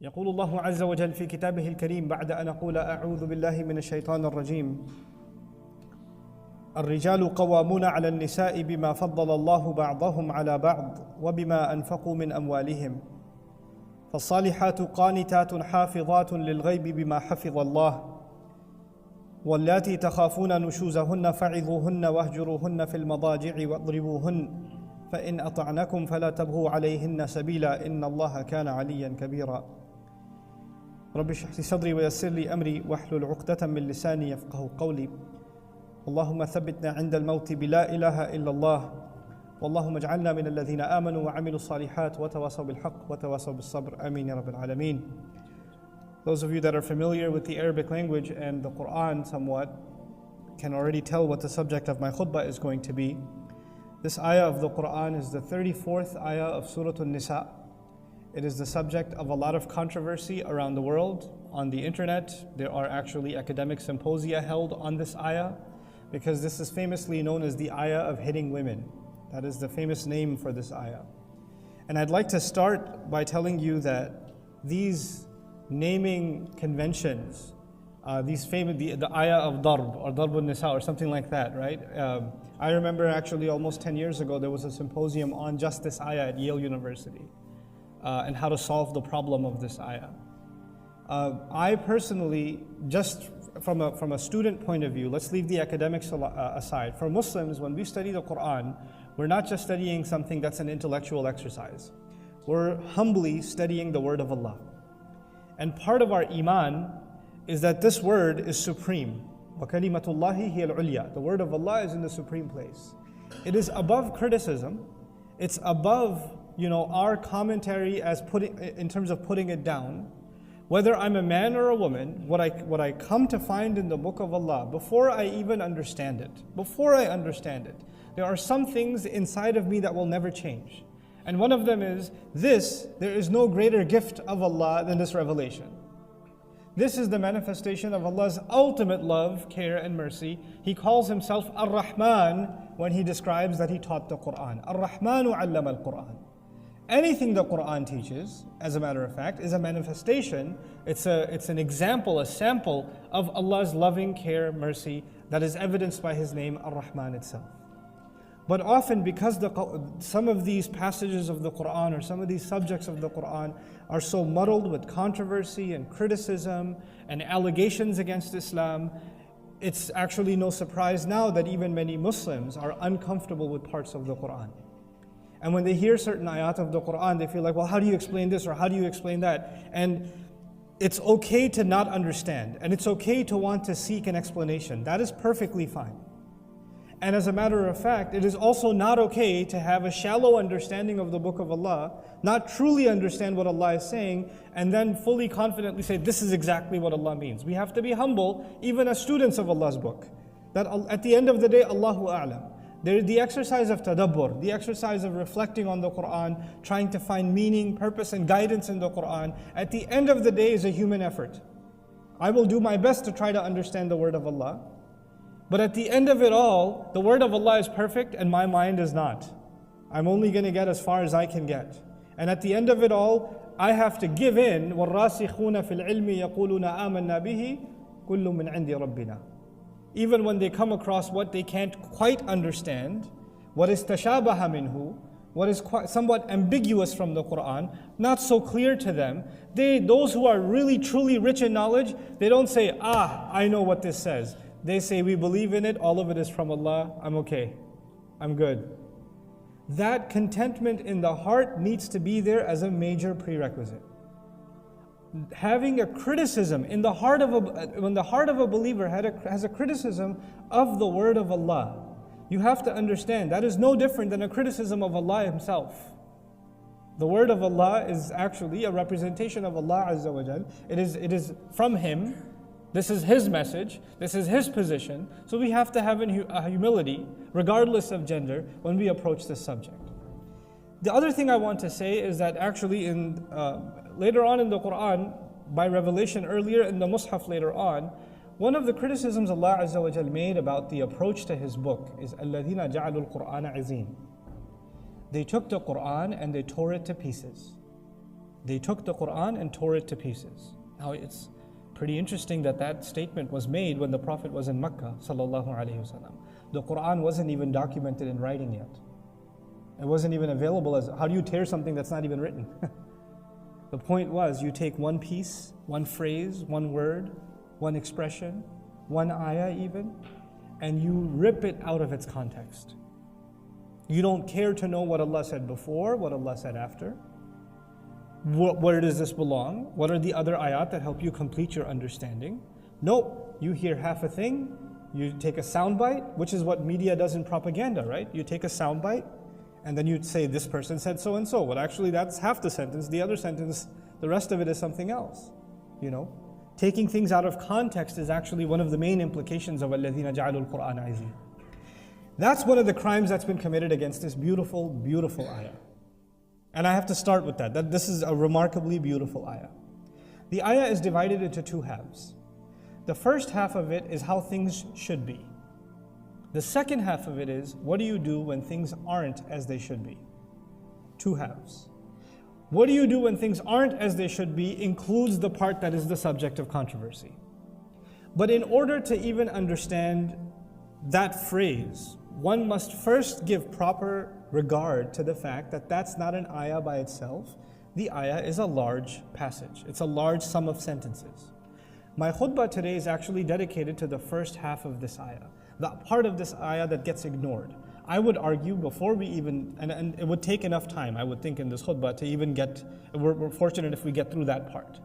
يقول الله عز وجل في كتابه الكريم بعد أن أقول أعوذ بالله من الشيطان الرجيم الرجال قوامون على النساء بما فضل الله بعضهم على بعض وبما أنفقوا من أموالهم فالصالحات قانتات حافظات للغيب بما حفظ الله واللاتي تخافون نشوزهن فعظوهن واهجروهن في المضاجع واضربوهن فإن أطعنكم فلا تبغوا عليهن سبيلا إن الله كان عليا كبيرا رب اشرح لي صدري ويسر لي أمري واحلل عقدة من لساني يفقه قولي اللهم ثبتنا عند الموت بلا إله إلا الله واللهم اجعلنا من الذين آمنوا وعملوا الصالحات وتواصوا بالحق وتواصوا بالصبر آمين يا رب العالمين. Those of you that are familiar with the Arabic language and the Qur'an somewhat can already tell what the subject of my khutbah is going to be. This ayah of the Qur'an is the 34th ayah of Surah An-Nisa. It is the subject of a lot of controversy around the world. On the internet, there are actually academic symposia held on this ayah because this is famously known as the ayah of hitting women. That is the famous name for this ayah. And I'd like to start by telling you that these naming conventions, the ayah of darb or darb al-nisa or something like that, right? I remember actually almost 10 years ago there was a symposium on just this ayah at Yale University and how to solve the problem of this ayah. I personally, just from a student point of view, let's leave the academics aside. For Muslims, when we study the Qur'an, we're not just studying something that's an intellectual exercise. We're humbly studying the word of Allah. And part of our iman is that this word is supreme. وَكَلِمَةُ اللَّهِ هِيَ الْعُلْيَا. The word of Allah is in the supreme place. It is above criticism. It's above, our commentary in terms of putting it down. Whether I'm a man or a woman, what I come to find in the book of Allah, before I even understand it, there are some things inside of me that will never change. And one of them is there is no greater gift of Allah than this revelation. This is the manifestation of Allah's ultimate love, care and mercy. He calls himself Ar-Rahman when he describes that he taught the Qur'an. Ar-Rahmanu 'allama al-Qur'an. Anything the Qur'an teaches, as a matter of fact, is a manifestation. It's an example, a sample of Allah's loving care, mercy that is evidenced by His name, Ar-Rahman itself. But often, because some of these passages of the Qur'an or some of these subjects of the Qur'an are so muddled with controversy and criticism and allegations against Islam, it's actually no surprise now that even many Muslims are uncomfortable with parts of the Qur'an. And when they hear certain ayat of the Qur'an, they feel like, well, how do you explain this or how do you explain that? And it's okay to not understand, and it's okay to want to seek an explanation. That is perfectly fine. And as a matter of fact, it is also not okay to have a shallow understanding of the book of Allah, not truly understand what Allah is saying, and then fully confidently say, this is exactly what Allah means. We have to be humble, even as students of Allah's book. That at the end of the day, Allahu A'lam. The exercise of tadabbur, the exercise of reflecting on the Qur'an, trying to find meaning, purpose and guidance in the Qur'an, at the end of the day is a human effort. I will do my best to try to understand the word of Allah. But at the end of it all, the word of Allah is perfect and my mind is not. I'm only going to get as far as I can get. And at the end of it all, I have to give in. وَالرَّاسِخُونَ فِي الْعِلْمِ يَقُولُونَ آمَنَّا بِهِ كُلٌّ مِّنْ عِنْدِ رَبِّنَا. Even when they come across what they can't quite understand, what is tashabaha minhu, what is somewhat ambiguous from the Qur'an, not so clear to them, those who are really truly rich in knowledge, they don't say, I know what this says. They say, we believe in it, all of it is from Allah, I'm okay, I'm good. That contentment in the heart needs to be there as a major prerequisite. Having a criticism in the heart of when the heart of a believer has a criticism of the word of Allah, you have to understand that is no different than a criticism of Allah Himself. The word of Allah is actually a representation of Allah Azza wa Jal. It is from Him. This is His message. This is His position. So we have to have a humility, regardless of gender, when we approach this subject. The other thing I want to say is that actually later on in the Qur'an, by revelation earlier in the Mus'haf later on, one of the criticisms Allah Azza wa Jal made about the approach to His book is الَّذِينَ جَعَلُوا الْقُرْآنَ عِزِينَ. They took the Qur'an and they tore it to pieces. They took the Qur'an and tore it to pieces. Now it's pretty interesting that that statement was made when the Prophet was in Mecca, sallallahu alaihi wasallam. The Qur'an wasn't even documented in writing yet. It wasn't even available as, how do you tear something that's not even written? The point was, you take one piece, one phrase, one word, one expression, one ayah even, and you rip it out of its context. You don't care to know what Allah said before, what Allah said after. Where does this belong? What are the other ayat that help you complete your understanding? Nope, you hear half a thing, you take a soundbite, which is what media does in propaganda, right? You take a soundbite, and then you say, this person said so and so. Well, actually, that's half the sentence. The other sentence, the rest of it is something else. You know, taking things out of context is actually one of the main implications of الَّذِينَ جَعَلُوا الْقُرْآنَ عِزِينَ. That's one of the crimes that's been committed against this beautiful, beautiful ayah. And I have to start with that this is a remarkably beautiful ayah. The ayah is divided into two halves. The first half of it is how things should be. The second half of it is, what do you do when things aren't as they should be? Two halves. What do you do when things aren't as they should be includes the part that is the subject of controversy. But in order to even understand that phrase, one must first give proper regard to the fact that that's not an ayah by itself. The ayah is a large passage. It's a large sum of sentences. My khutbah today is actually dedicated to the first half of this ayah, the part of this ayah that gets ignored. I would argue before we even, and it would take enough time, I would think, in this khutbah to even get, we're fortunate if we get through that part.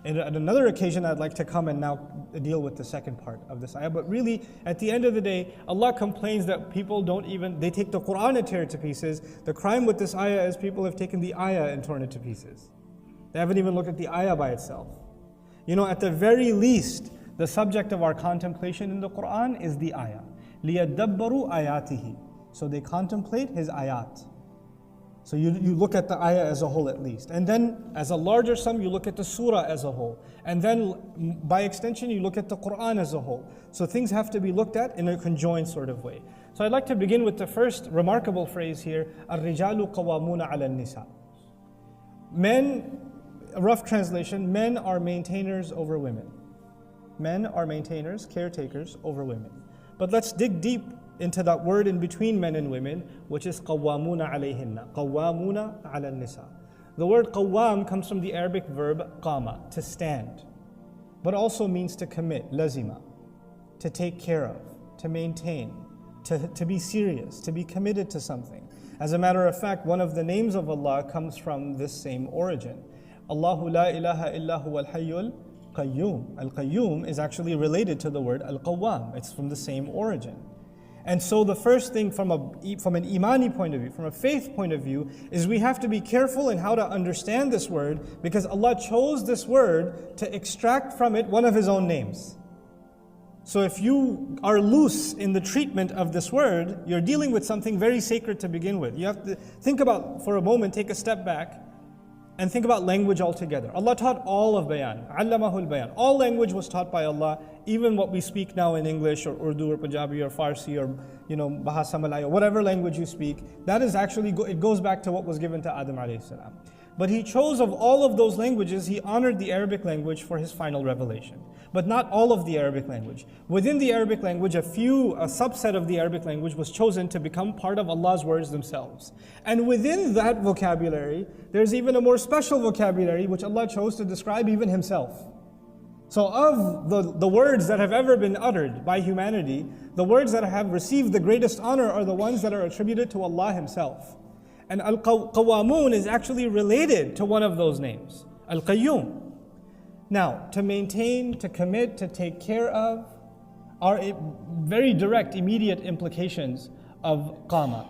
And at another occasion, I'd like to come and now deal with the second part of this ayah. But really, at the end of the day, Allah complains that people don't even, they take the Qur'an and tear it to pieces. The crime with this ayah is people have taken the ayah and torn it to pieces. They haven't even looked at the ayah by itself. You know, at the very least, the subject of our contemplation in the Qur'an is the ayah. لِيَدَّبَّرُوا آيَاتِهِ. So they contemplate His ayat. So you look at the ayah as a whole at least. And then as a larger sum, you look at the surah as a whole. And then by extension, you look at the Qur'an as a whole. So things have to be looked at in a conjoined sort of way. So I'd like to begin with the first remarkable phrase here, الرِّجَالُ قَوَّامُونَ عَلَى النِّسَاءِ. Men, a rough translation, men are maintainers over women. Men are maintainers, caretakers over women. But let's dig deep into that word in between men and women, which is قَوَّامُونَ عَلَيْهِنَّ قَوَّامُونَ عَلَى النِّسَاءِ. The word قَوَّام comes from the Arabic verb قَامَ, to stand, but also means to commit, lazima, to take care of, to maintain, to be serious, to be committed to something. As a matter of fact, one of the names of Allah comes from this same origin. Allahu la ilaha illa huwa al-hayyul qayyum. Al-qayyum is actually related to the word al-qawwam. It's from the same origin. And so the first thing from an imani point of view, from a faith point of view, is we have to be careful in how to understand this word, because Allah chose this word to extract from it one of His own names. So if you are loose in the treatment of this word, you're dealing with something very sacred to begin with. You have to think about, for a moment, take a step back, and think about language altogether. Allah taught all of bayan, allamahul bayan. All language was taught by Allah, even what we speak now in English or Urdu or Punjabi or Farsi or Bahasa Malay or whatever language you speak. That is actually, it goes back to what was given to Adam alayhi salam. But He chose of all of those languages, He honored the Arabic language for His final revelation. But not all of the Arabic language. Within the Arabic language, a subset of the Arabic language was chosen to become part of Allah's words themselves. And within that vocabulary, there's even a more special vocabulary which Allah chose to describe even Himself. So of the words that have ever been uttered by humanity, the words that have received the greatest honor are the ones that are attributed to Allah Himself. And Al-Qawwamun is actually related to one of those names, Al-Qayyum. Now, to maintain, to commit, to take care of are very direct, immediate implications of qama.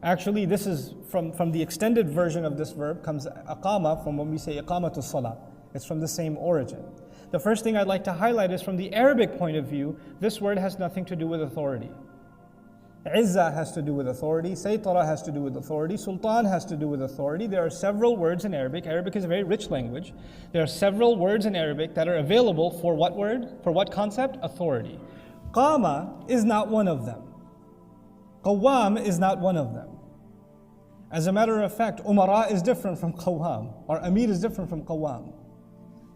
Actually, this is from the extended version of this verb comes aqama, from when we say iqamatus salah. It's from the same origin. The first thing I'd like to highlight is from the Arabic point of view, this word has nothing to do with authority. Izzah has to do with authority, Saytara has to do with authority, Sultan has to do with authority. There are several words in Arabic. Arabic is a very rich language. There are several words in Arabic that are available for what word? For what concept? Authority. Qama is not one of them. Qawwam is not one of them. As a matter of fact, Umara is different from Qawwam, or Amir is different from Qawwam.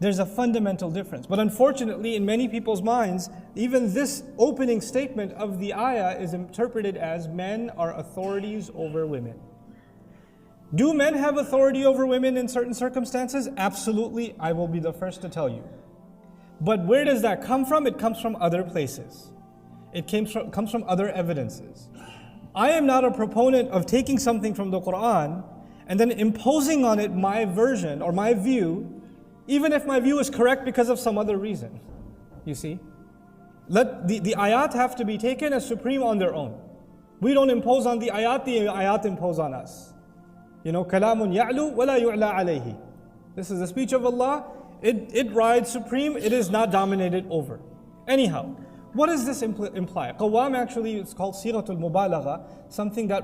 There's a fundamental difference. But unfortunately, in many people's minds, even this opening statement of the ayah is interpreted as men are authorities over women. Do men have authority over women in certain circumstances? Absolutely, I will be the first to tell you. But where does that come from? It comes from other places. It comes from other evidences. I am not a proponent of taking something from the Qur'an and then imposing on it my version or my view, even if my view is correct because of some other reason. You see? The ayat have to be taken as supreme on their own. We don't impose on the ayat impose on us. You know, kalamun ya'lu wa la yu'la alayhi. This is the speech of Allah. It rides supreme. It is not dominated over. Anyhow, what does this imply? Qawwam actually is called sighatul mubalagha, something that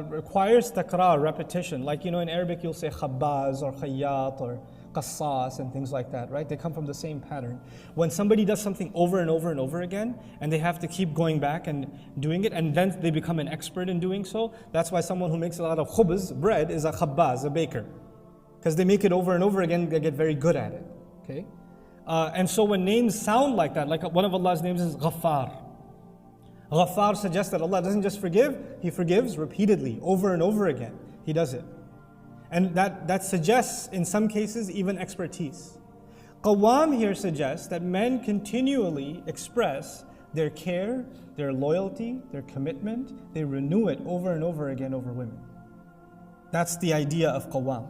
requires takrar, repetition. Like, you know, in Arabic you'll say khabbaz or khayyat or qassas and things like that, right? They come from the same pattern. When somebody does something over and over and over again, and they have to keep going back and doing it, and then they become an expert in doing so, that's why someone who makes a lot of khubz, bread, is a khabbaz, a baker. Because they make it over and over again, they get very good at it, okay? And so when names sound like that, like one of Allah's names is Ghaffar. Ghaffar suggests that Allah doesn't just forgive, He forgives repeatedly, over and over again. He does it. And that suggests, in some cases, even expertise. Qawwam here suggests that men continually express their care, their loyalty, their commitment. They renew it over and over again over women. That's the idea of Qawwam.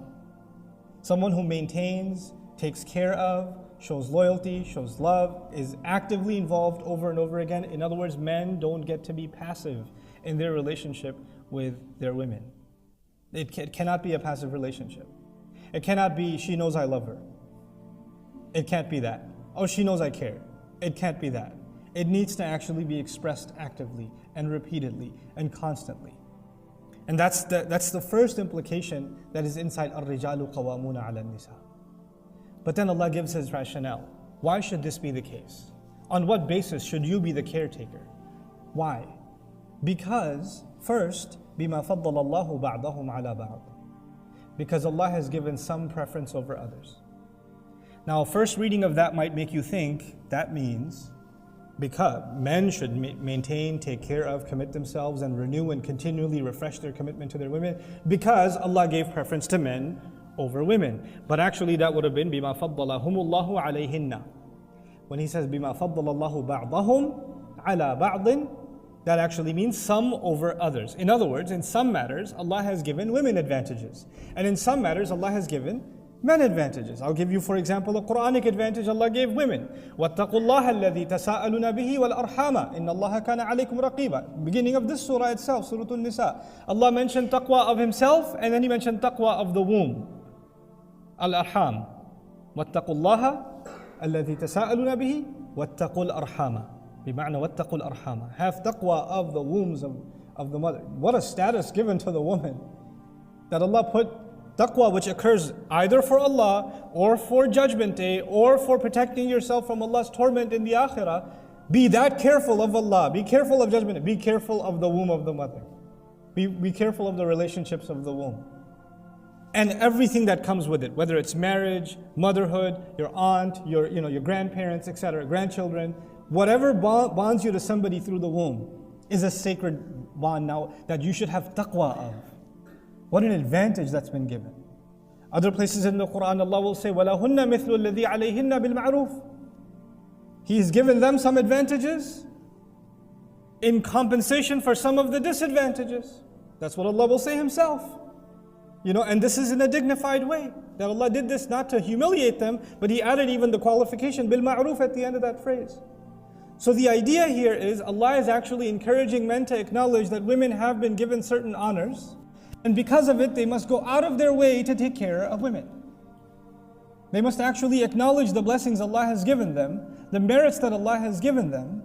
Someone who maintains, takes care of, shows loyalty, shows love, is actively involved over and over again. In other words, men don't get to be passive in their relationship with their women. It cannot be a passive relationship. It cannot be, she knows I love her. It can't be that. Oh, she knows I care. It can't be that. It needs to actually be expressed actively and repeatedly and constantly. And that's the first implication that is inside Ar-Rijalu Qawwamuna 'ala An-Nisa. But then Allah gives His rationale. Why should this be the case? On what basis should you be the caretaker? Why? Because, first, بِمَا فَضَّلَ اللَّهُ بَعْضَهُمْ عَلَى بَعْضٍ. Because Allah has given some preference over others. Now, first reading of that might make you think that means because men should maintain, take care of, commit themselves, and renew and continually refresh their commitment to their women because Allah gave preference to men over women. But actually that would have been بِمَا فَضَّلَهُمُ اللَّهُ عَلَيْهِنَّ. When He says بِمَا فَضَّلَ اللَّهُ بَعْضَهُمْ عَلَى بَعْضٍ, that actually means some over others. In other words, in some matters, Allah has given women advantages. And in some matters, Allah has given men advantages. I'll give you, for example, a Quranic advantage Allah gave women. وَاتَّقُوا اللَّهَ الَّذِي تَسَاءَلُونَ بِهِ وَالْأَرْحَامَ إِنَّ اللَّهَ كَانَ عَلَيْكُمْ رَقِيبًا. Beginning of this surah itself, Surah An-Nisa. Allah mentioned taqwa of Himself, and then He mentioned taqwa of the womb. Al-Arham. وَاتَّقُوا اللَّهَ الَّذِي تَسَاءَلُونَ بِهِ وَاتَّقُوا الْأَرْحَامَ. بمعنى وَاتَّقُوا الْأَرْحَامَ. Have taqwa of the wombs of the mother. What a status given to the woman. That Allah put taqwa, which occurs either for Allah or for Judgment Day or for protecting yourself from Allah's torment in the Akhirah. Be that careful of Allah. Be careful of Judgment Day. Be careful of the womb of the mother. Be careful of the relationships of the womb. And everything that comes with it, whether it's marriage, motherhood, your aunt, your grandparents, etc., grandchildren, whatever bonds you to somebody through the womb is a sacred bond now that you should have taqwa of. What an advantage that's been given. Other places in the Qur'an, Allah will say, وَلَهُنَّ مِثْلُ الَّذِي عَلَيْهِنَّ بِالْمَعْرُوفِ. He has given them some advantages in compensation for some of the disadvantages. That's what Allah will say Himself. And this is in a dignified way. That Allah did this not to humiliate them, but He added even the qualification, بِالْمَعْرُوفِ, at the end of that phrase. So the idea here is Allah is actually encouraging men to acknowledge that women have been given certain honors, and because of it, they must go out of their way to take care of women. They must actually acknowledge the blessings Allah has given them, the merits that Allah has given them,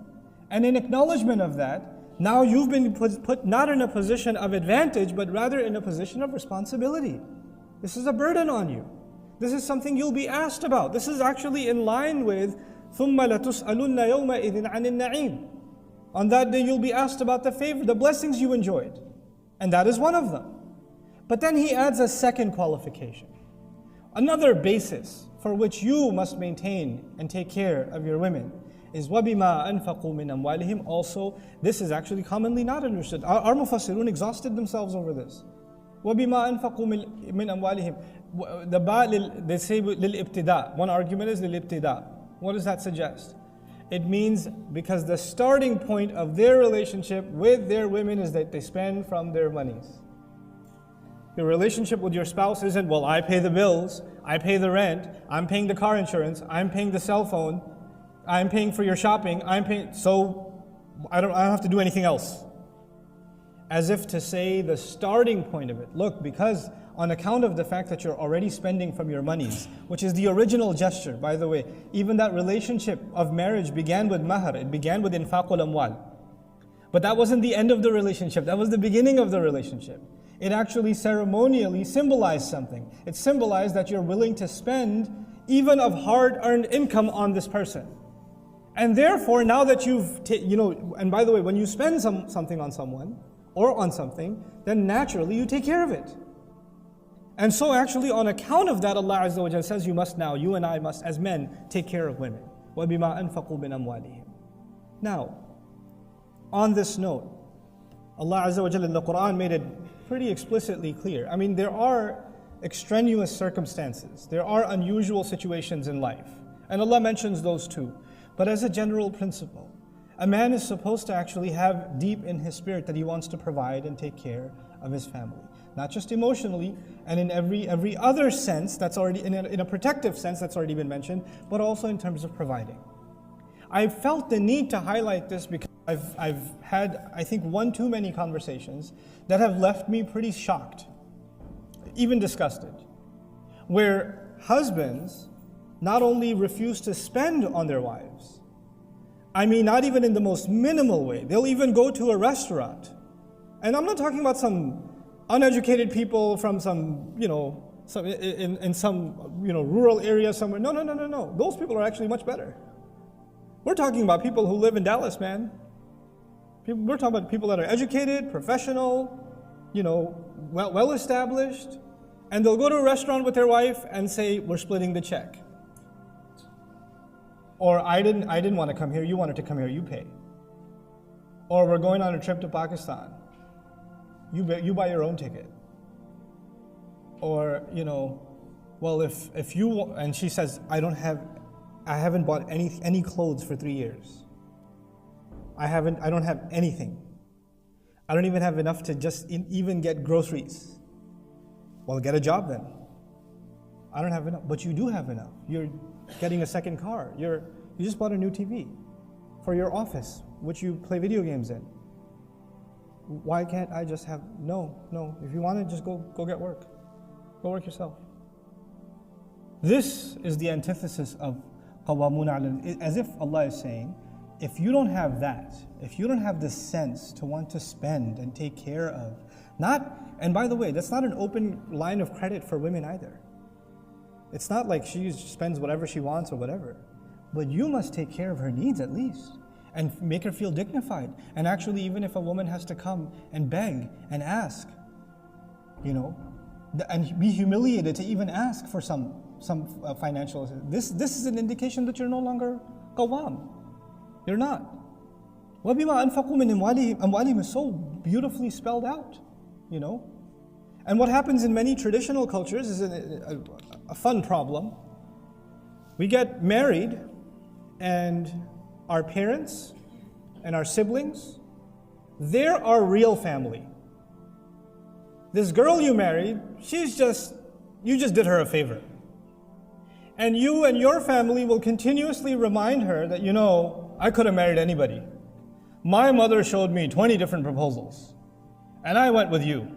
and in acknowledgement of that, now you've been put not in a position of advantage, but rather in a position of responsibility. This is a burden on you. This is something you'll be asked about. This is actually in line with ثُمَّ لَتُسْأَلُنَّ يَوْمَئِذٍ عَنِ النَّعِيمِ. On that day you'll be asked about the favor, the blessings you enjoyed. And that is one of them. But then he adds a second qualification. Another basis for which you must maintain and take care of your women is وَبِمَا أَنْفَقُوا مِنْ أَمْوَالِهِمْ. Also, this is actually commonly not understood. Our Mufassirun exhausted themselves over this. وَبِمَا أَنْفَقُوا مِنْ أَمْوَالِهِمْ. The ba, they say لِلْإِبْتِدَاء. One argument is لِلْإِبْتِدَاء. What does that suggest? It means because the starting point of their relationship with their women is that they spend from their monies. Your relationship with your spouse isn't, well, I pay the bills, I pay the rent, I'm paying the car insurance, I'm paying the cell phone, I'm paying for your shopping, I'm paying, so I don't have to do anything else. As if to say the starting point of it, look, because on account of the fact that you're already spending from your monies, which is the original gesture, by the way, even that relationship of marriage began with mahar, it began with infaqul amwal. But that wasn't the end of the relationship, that was the beginning of the relationship. It actually ceremonially symbolized something. It symbolized that you're willing to spend even of hard-earned income on this person. And therefore, now that you've, and by the way, when you spend something on someone or on something, then naturally you take care of it. And so actually on account of that, Allah Azza wa Jalla says you and I must, as men, take care of women. وَبِمَا أَنْفَقُوا مِنْ أَمْوَالِهِمْ. Now, on this note, Allah Azza wa Jalla in the Qur'an made it pretty explicitly clear. I mean, there are extraneous circumstances. There are unusual situations in life. And Allah mentions those too. But as a general principle, a man is supposed to actually have deep in his spirit that he wants to provide and take care of his family. Not just emotionally and in every other sense that's already, in a protective sense that's already been mentioned, but also in terms of providing. I felt the need to highlight this because I've had, I think, one too many conversations that have left me pretty shocked, even disgusted, where husbands not only refuse to spend on their wives, I mean not even in the most minimal way, they'll even go to a restaurant. And I'm not talking about some uneducated people from some, in some, rural area somewhere. No. Those people are actually much better. We're talking about people who live in Dallas, man. We're talking about people that are educated, professional, well established, and they'll go to a restaurant with their wife and say, we're splitting the check. Or I didn't want to come here, you wanted to come here, you pay. Or we're going on a trip to Pakistan. You buy your own ticket. Or, well, if you, and she says, I haven't bought any clothes for 3 years. I don't have anything. I don't even have enough to just even get groceries. Well, get a job then. I don't have enough, but you do have enough. You're getting a second car. You just bought a new TV for your office, which you play video games in. Why can't I just have, no. If you want to, just go get work. Go work yourself. This is the antithesis of qawwamuna ala, as if Allah is saying, if you don't have that, if you don't have the sense to want to spend and take care of, and by the way, that's not an open line of credit for women either. It's not like she spends whatever she wants or whatever. But you must take care of her needs at least and make her feel dignified. And actually, even if a woman has to come and beg and ask, and be humiliated to even ask for some financial assistance, this is an indication that you're no longer qawwam. You're not. وَبِمَا أَنْفَقُوا مِنْ أَمْوَالِهِمْ is so beautifully spelled out, And what happens in many traditional cultures is a fun problem. We get married and our parents and our siblings, they're our real family. This girl you married, you just did her a favor. And you and your family will continuously remind her that, I could have married anybody. My mother showed me 20 different proposals, and I went with you.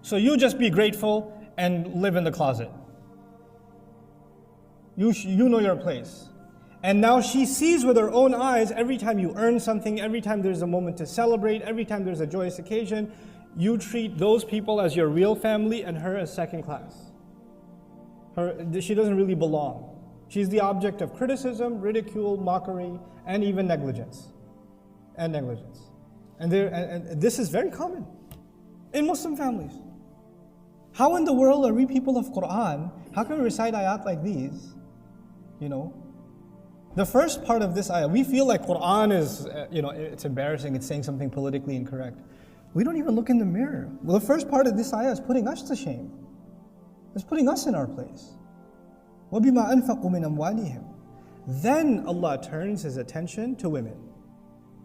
So you just be grateful and live in the closet. You know your place. And now she sees with her own eyes, every time you earn something, every time there's a moment to celebrate, every time there's a joyous occasion, you treat those people as your real family and her as second class. She doesn't really belong. She's the object of criticism, ridicule, mockery, and even negligence. And this is very common in Muslim families. How in the world are we people of Qur'an? How can we recite ayat like these? You know, the first part of this ayah, we feel like Qur'an is, it's embarrassing, it's saying something politically incorrect. We don't even look in the mirror. Well, the first part of this ayah is putting us to shame. It's putting us in our place. وَبِمَا أَنفَقُوا مِنْ أَمْوَالِهِمْ. Then Allah turns His attention to women.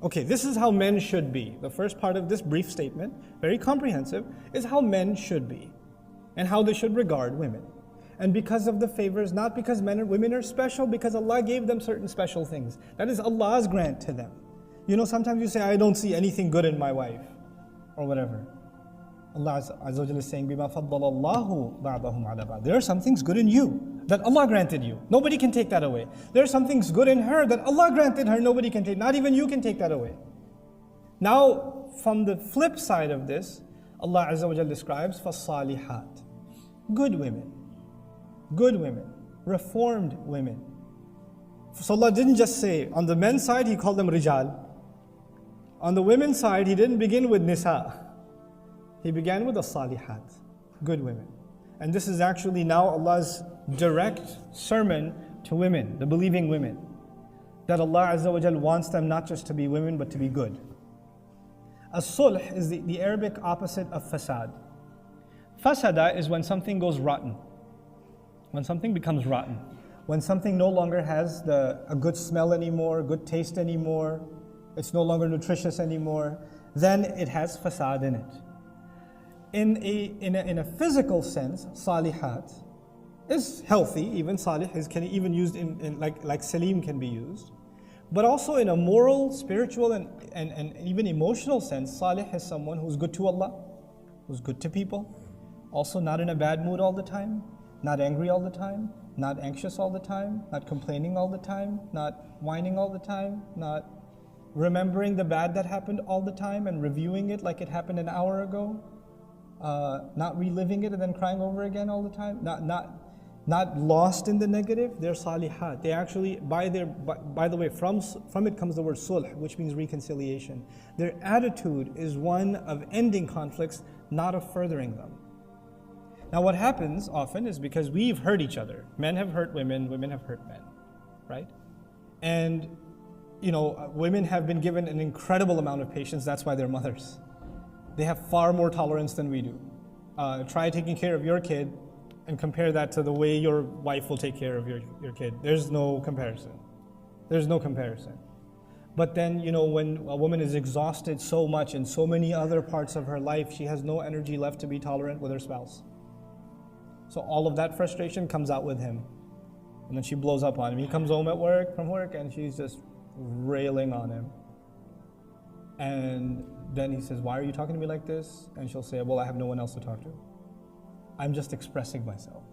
Okay, this is how men should be. The first part of this brief statement, very comprehensive, is how men should be and how they should regard women. And because of the favors, not because men and women are special, because Allah gave them certain special things. That is Allah's grant to them. You know, sometimes you say, I don't see anything good in my wife, or whatever. Allah Azza wa Jalla is saying, بِمَا فَضَّلَ اللَّهُ بَعْضَهُمْ عَلَى بَعْضٍ. There are some things good in you that Allah granted you. Nobody can take that away. There are some things good in her that Allah granted her. Nobody can take. Not even you can take that away. Now, from the flip side of this, Allah Azza wa Jalla describes فَالصَّالِحَاتِ. Good women. Good women. Reformed women. So Allah didn't just say, on the men's side He called them rijal. On the women's side He didn't begin with nisa. He began with the salihat, good women. And this is actually now Allah's direct sermon to women, the believing women. That Allah Azza wa Jal wants them not just to be women, but to be good. As-sulh is the Arabic opposite of fasad. Fasada is when something goes rotten. When something becomes rotten. When something no longer has a good smell anymore, good taste anymore, it's no longer nutritious anymore, then it has fasad in it. In a physical sense, salihat is healthy. Even salih can even used in like salim can be used. But also in a moral, spiritual, and even emotional sense, salih is someone who's good to Allah, who's good to people. Also not in a bad mood all the time, not angry all the time, not anxious all the time, not complaining all the time, not whining all the time, not remembering the bad that happened all the time and reviewing it like it happened an hour ago. Not reliving it and then crying over again all the time, not lost in the negative. They're salihat. They actually, by the way, from it comes the word sulh, which means reconciliation. Their attitude is one of ending conflicts, not of furthering them. Now what happens often is because we've hurt each other. Men have hurt women, women have hurt men, right? And women have been given an incredible amount of patience, that's why they're mothers. They have far more tolerance than we do. Try taking care of your kid and compare that to the way your wife will take care of your kid. There's no comparison. There's no comparison. But then, when a woman is exhausted so much in so many other parts of her life, she has no energy left to be tolerant with her spouse. So all of that frustration comes out with him. And then she blows up on him. He comes home from work, and she's just railing on him. And then he says, why are you talking to me like this? And she'll say, well, I have no one else to talk to. I'm just expressing myself.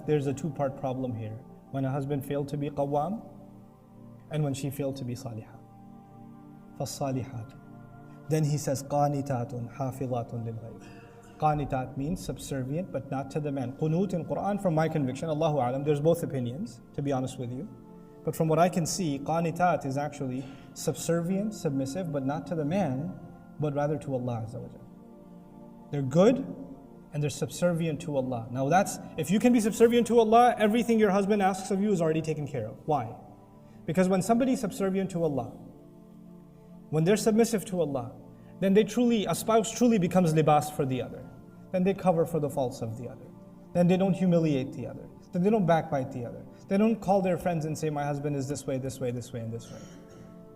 There's a two-part problem here. When a husband failed to be qawwam, and when she failed to be salihah. فَالصَّالِحَاتُ. Then he says, قَانِتَاتٌ حَافِظَاتٌ لِلْغَيْبِ. Qanitat means subservient, but not to the man. Qunut in Qur'an, from my conviction, Allahu A'lam, there's both opinions, to be honest with you. But from what I can see, qanitat is actually subservient, submissive, but not to the man, but rather to Allah Azza wa Jalla. They're good, and they're subservient to Allah. Now if you can be subservient to Allah, everything your husband asks of you is already taken care of. Why? Because when somebody's subservient to Allah, when they're submissive to Allah, then a spouse truly becomes libas for the other. Then they cover for the faults of the other. Then they don't humiliate the other. Then they don't backbite the other. They don't call their friends and say, my husband is this way, this way, this way, and this way.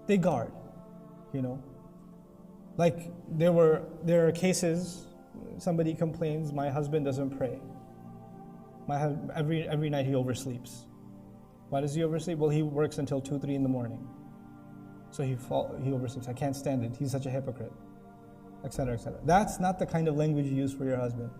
They guard, Like there are cases, somebody complains, my husband doesn't pray. Every night he oversleeps. Why does he oversleep? Well, he works until 2, 3 in the morning. So he oversleeps. I can't stand it. He's such a hypocrite, etc., etc. That's not the kind of language you use for your husband.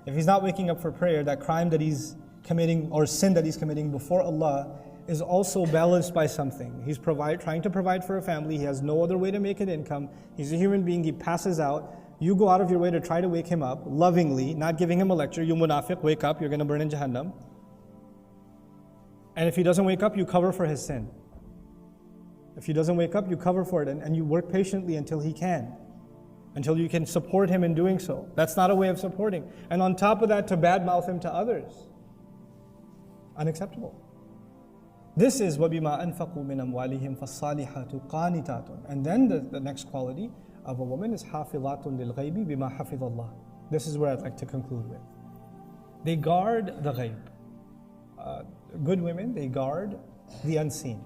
If he's not waking up for prayer, that crime that he's committing or sin that he's committing before Allah is also balanced by something. He's trying to provide for a family. He has no other way to make an income. He's a human being. He passes out. You go out of your way to try to wake him up lovingly, not giving him a lecture. You munafiq, wake up. You're going to burn in Jahannam. And if he doesn't wake up, you cover for his sin. If he doesn't wake up, you cover for it and you work patiently until he can. until you can support him in doing so. That's not a way of supporting. And on top of that, to badmouth him to others. Unacceptable. This is وَبِمَا أَنفَقُوا مِنْ أَمْوَالِهِمْ فَالصَّالِحَاتُ قَانِتَاتٌ. And then the next quality of a woman is حَافِظَاتٌ لِلْغَيْبِ بِمَا حَفِظَ اللَّهِ. This is where I'd like to conclude with. They guard the ghaib. Good women, they guard the unseen.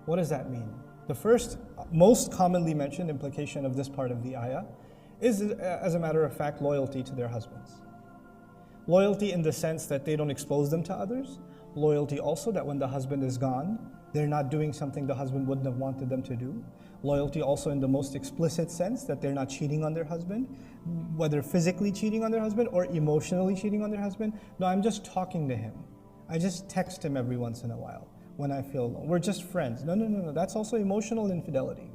What does that mean? The first, most commonly mentioned implication of this part of the ayah is, as a matter of fact, loyalty to their husbands. Loyalty in the sense that they don't expose them to others. Loyalty also that when the husband is gone, they're not doing something the husband wouldn't have wanted them to do. Loyalty also in the most explicit sense that they're not cheating on their husband, whether physically cheating on their husband or emotionally cheating on their husband. No, I'm just talking to him. I just text him every once in a while when I feel alone. We're just friends. No. That's also emotional infidelity.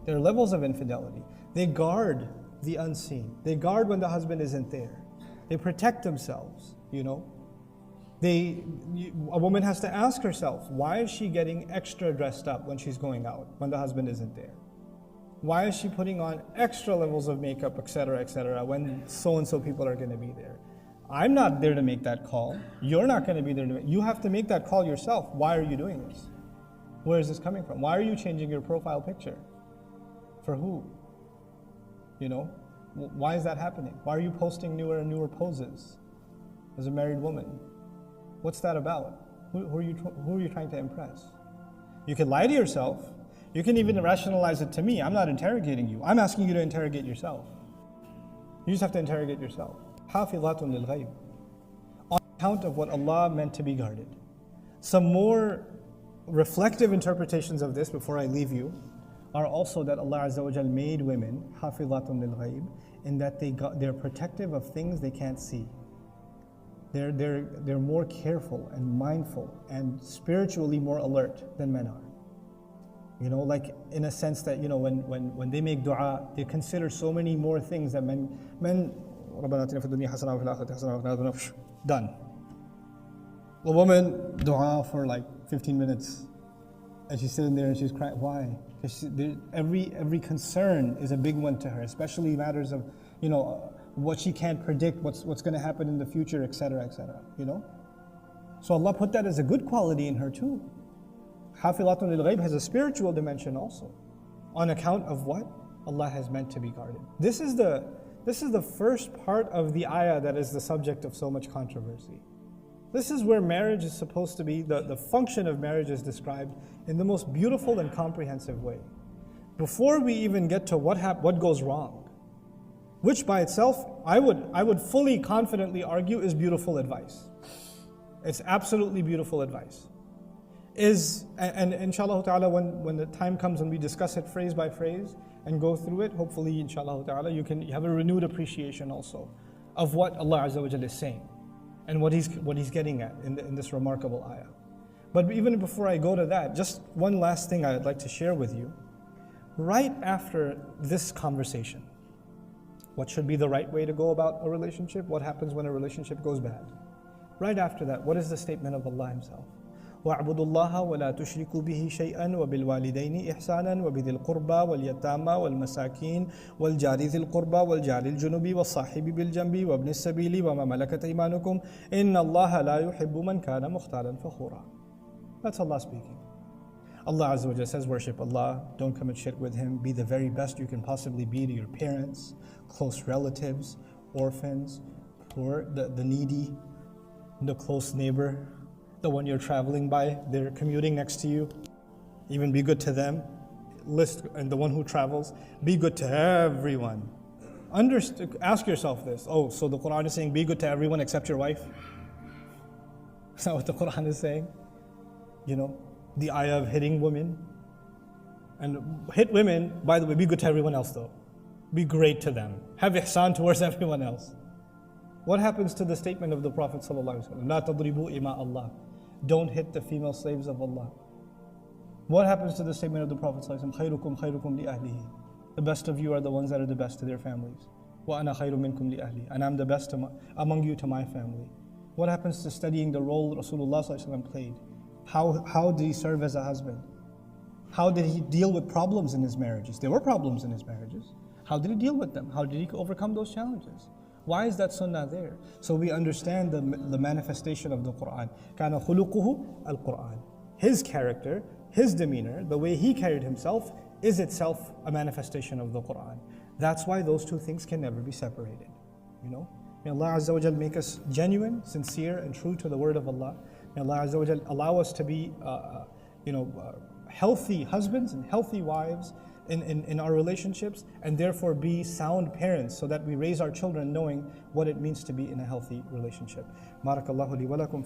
There are levels of infidelity. They guard the unseen. They guard when the husband isn't there. They protect themselves, you know. A woman has to ask herself, why is she getting extra dressed up when she's going out, when the husband isn't there? Why is she putting on extra levels of makeup, etc., when so-and-so people are going to be there? I'm not there to make that call. You're not going to be there to you have to make that call yourself. Why are you doing this? Where is this coming from? Why are you changing your profile picture? For who? You know, why is that happening? Why are you posting newer and newer poses as a married woman? What's that about? Who are you trying to impress? You can lie to yourself. You can even rationalize it to me. I'm not interrogating you. I'm asking you to interrogate yourself. You just have to interrogate yourself. حَافِظَاتٌ لِلْغَيْبِ. On account of what Allah meant to be guarded. Some more reflective interpretations of this before I leave you are also that Allah Azza wa Jal made women حَافِظَاتٌ لِلْغَيْبِ in that they're protective of things they can't see. They're more careful and mindful and spiritually more alert than men are. You know, like in a sense that, you know, when they make dua, they consider so many more things that men done. A woman dua for like 15 minutes and she's sitting there and she's crying. Why? Because every concern is a big one to her, especially matters of, you know, what she can't predict, what's going to happen in the future, etc., you know? So Allah put that as a good quality in her too. Hafilatun lil ghaib has a spiritual dimension also, on account of what Allah has meant to be guarded. This is the first part of the ayah that is the subject of so much controversy. This is where marriage is supposed to be, the function of marriage is described in the most beautiful and comprehensive way. Before we even get to what goes wrong, which by itself, I would fully, confidently argue is beautiful advice. It's absolutely beautiful advice. And inshallah ta'ala, when the time comes when we discuss it phrase by phrase and go through it, hopefully inshallah ta'ala, you have a renewed appreciation also of what Allah Azza wa Jalla is saying and what He's getting at in this remarkable ayah. But even before I go to that, just one last thing I'd like to share with you. Right after this conversation, what should be the right way to go about a relationship? What happens when a relationship goes bad? Right after that, what is the statement of Allah Himself? وَاعْبُدُوا اللَّهَ وَلَا تُشْرِكُوا بِهِ شَيْئًا وَبِالْوَالِدَيْنِ إِحْسَانًا وَبِذِي الْقُرْبَى وَالْيَتَامَى وَالْمَسَاكِينِ وَالْجَارِ ذِي الْقُرْبَى وَالْجَارِ الْجُنُبِ وَالصَّاحِبِ بِالْجَنْبِ وَابْنِ السَّبِيلِ وَمَا مَلَكَتْ أَيْمَانُكُمْ إِنَّ اللَّهَ لَا يُحِبُّ مَنْ كَانَ مُخْتَالًا فَخُورًا. That's Allah speaking. Allah Azza wa Jalla says, worship Allah, don't commit shirk with Him, be the very best you can possibly be to your parents, close relatives, orphans, poor, the needy, the close neighbor, the one you're traveling by, they're commuting next to you. Even be good to them. And the one who travels, be good to everyone. Ask yourself this. Oh, so the Qur'an is saying be good to everyone except your wife? Is that what the Qur'an is saying? You know, the ayah of hitting women. And hit women, by the way, be good to everyone else though. Be great to them. Have ihsan towards everyone else. What happens to the statement of the Prophet ﷺ? La tadribu ima Allah. Don't hit the female slaves of Allah. What happens to the statement of the Prophet ﷺ? Khayrukum khayrukum li ahlihi. The best of you are the ones that are the best to their families. Wa ana khayru minkum li ahli. And I'm the best among you to my family. What happens to studying the role Rasulullah ﷺ played? How did he serve as a husband? How did he deal with problems in his marriages? There were problems in his marriages. How did he deal with them? How did he overcome those challenges? Why is that sunnah there? So we understand the manifestation of the Qur'an. كَانَ خُلُقُهُ الْقُرْآنِ. His character, his demeanor, the way he carried himself is itself a manifestation of the Qur'an. That's why those two things can never be separated. You know? May Allah Azza wa Jal make us genuine, sincere, and true to the word of Allah. May Allah Azza wa Jal allow us to be healthy husbands and healthy wives in our relationships, and therefore be sound parents, so that we raise our children knowing what it means to be in a healthy relationship. Barakallahu li wa lakum.